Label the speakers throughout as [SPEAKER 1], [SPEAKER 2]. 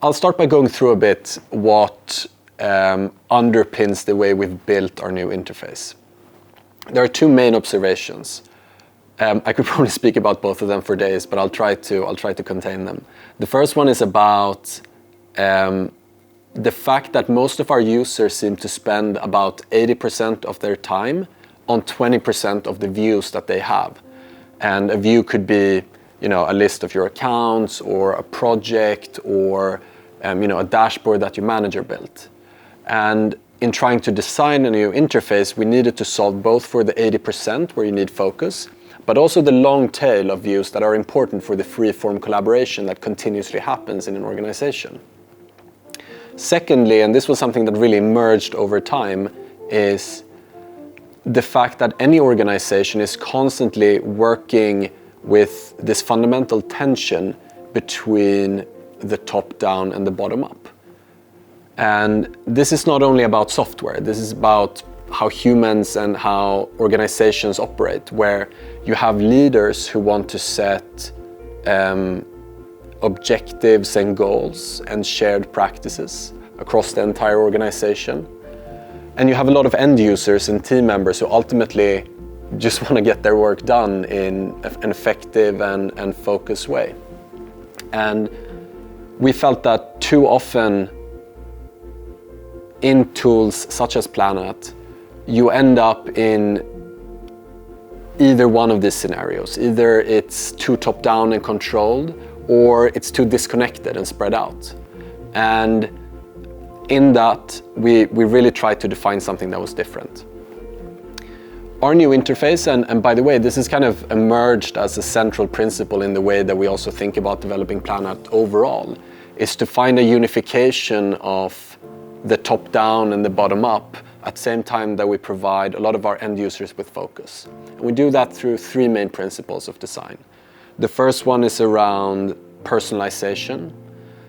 [SPEAKER 1] I'll start by going through a bit what underpins the way we've built our new interface. There are two main observations. I could probably speak about both of them for days, but I'll try to contain them. The first one is about the fact that most of our users seem to spend about 80% of their time on 20% of the views that they have. And a view could be, a list of your accounts or a project or, a dashboard that your manager built. And in trying to design a new interface, we needed to solve both for the 80% where you need focus, but also the long tail of views that are important for the free-form collaboration that continuously happens in an organization. Secondly, and this was something that really emerged over time, is the fact that any organization is constantly working with this fundamental tension between the top-down and the bottom-up. And this is not only about software, this is about how humans and how organizations operate, where you have leaders who want to set objectives and goals and shared practices across the entire organization. And you have a lot of end users and team members who ultimately just want to get their work done in an effective and focused way. And we felt that too often in tools such as Planhat, you end up in either one of these scenarios. Either it's too top-down and controlled, or it's too disconnected and spread out. And in that, we really tried to define something that was different. Our new interface, and by the way, this is kind of emerged as a central principle in the way that we also think about developing Planhat overall, is to find a unification of the top-down and the bottom-up at the same time that we provide a lot of our end users with focus. And we do that through three main principles of design. The first one is around personalization.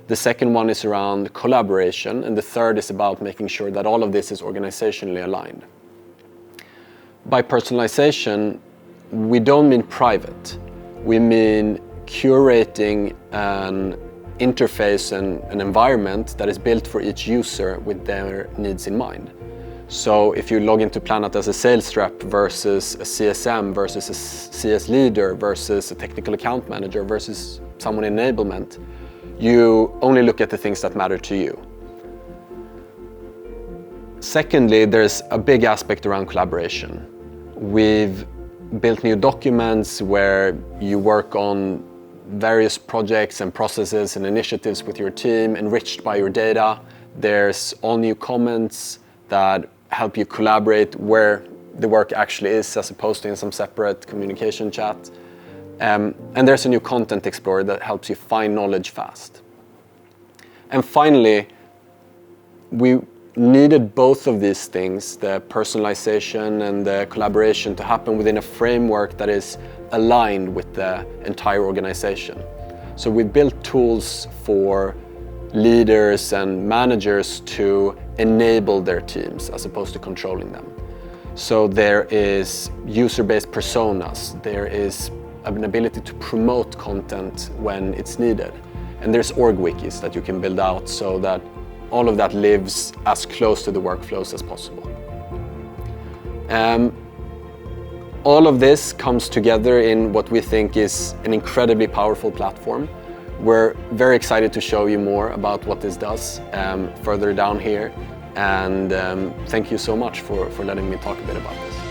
[SPEAKER 1] The second one is around collaboration. And the third is about making sure that all of this is organizationally aligned. By personalization, we don't mean private. We mean curating an interface and an environment that is built for each user with their needs in mind. So if you log into Planhat as a sales rep versus a CSM versus a CS leader versus a technical account manager versus someone in enablement, you only look at the things that matter to you. Secondly, there's a big aspect around collaboration. We've built new documents where you work on various projects and processes and initiatives with your team enriched by your data. There's all new comments that help you collaborate where the work actually is as opposed to in some separate communication chat. And there's a new content explorer that helps you find knowledge fast. And finally, we needed both of these things, the personalization and the collaboration, to happen within a framework that is aligned with the entire organization. So we built tools for leaders and managers to enable their teams as opposed to controlling them. So there is user-based personas, there is an ability to promote content when it's needed, and there's org wikis that you can build out so that all of that lives as close to the workflows as possible. All of this comes together in what we think is an incredibly powerful platform. We're very excited to show you more about what this does further down here. And thank you so much for letting me talk a bit about this.